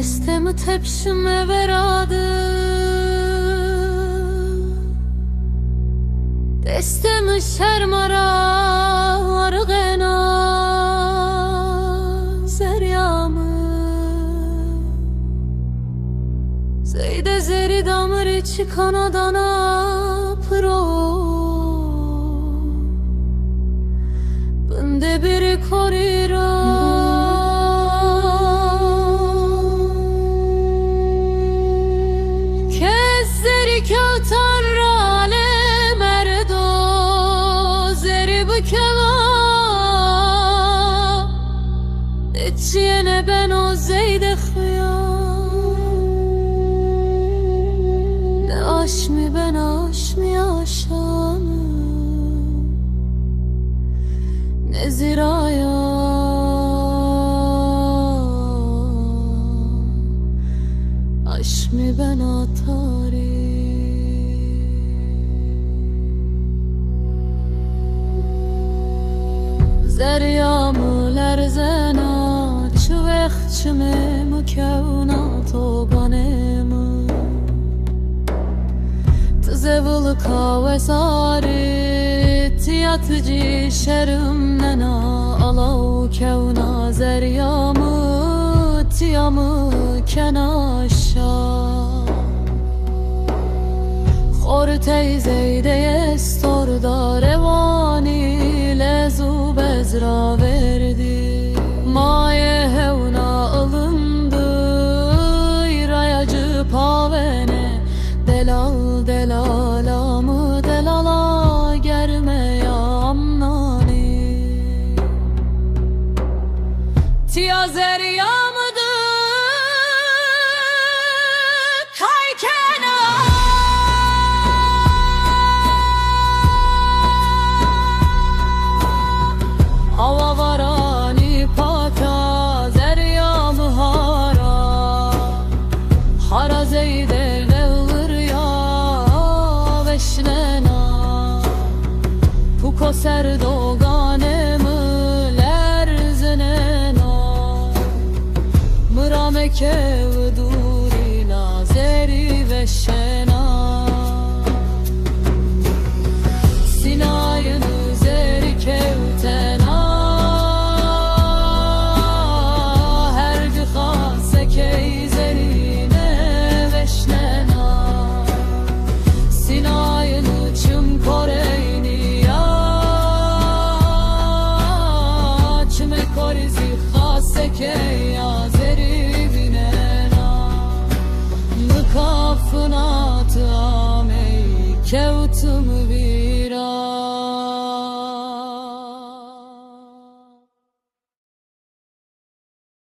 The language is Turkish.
Destemi tepşime veradı, destemi şermara argena zeryamı zeyde zeri damri çıkanadana pro bende biri korira Kötan rale merdo zeri bükeva içine ben o zeyde khıyam ne aşmi ben aşmi aşanım ne ziraya aşmi ben atari Zeryamı lerzena çüvekçimi mükevnat o ganemi Tızevıl kavesari tiyatıcı şerimlena alav kevna zeryamı tiyamı kenaşa Khor teyzeyde yestorda revani lezu bezra verdi Maye hevna alındı irayacı pavene Delal delalamı delala germe yamnani Tiya zeryamıdır kaykena Hava varani paka zeryamı hara Hara zeyde nevır ya veşnena Puko serdo ganemi lerzenena Mırameke vdurina zeri veşena Sinayını zeri kevtena ya zeri binena mıkafınatı amey kevtüm bir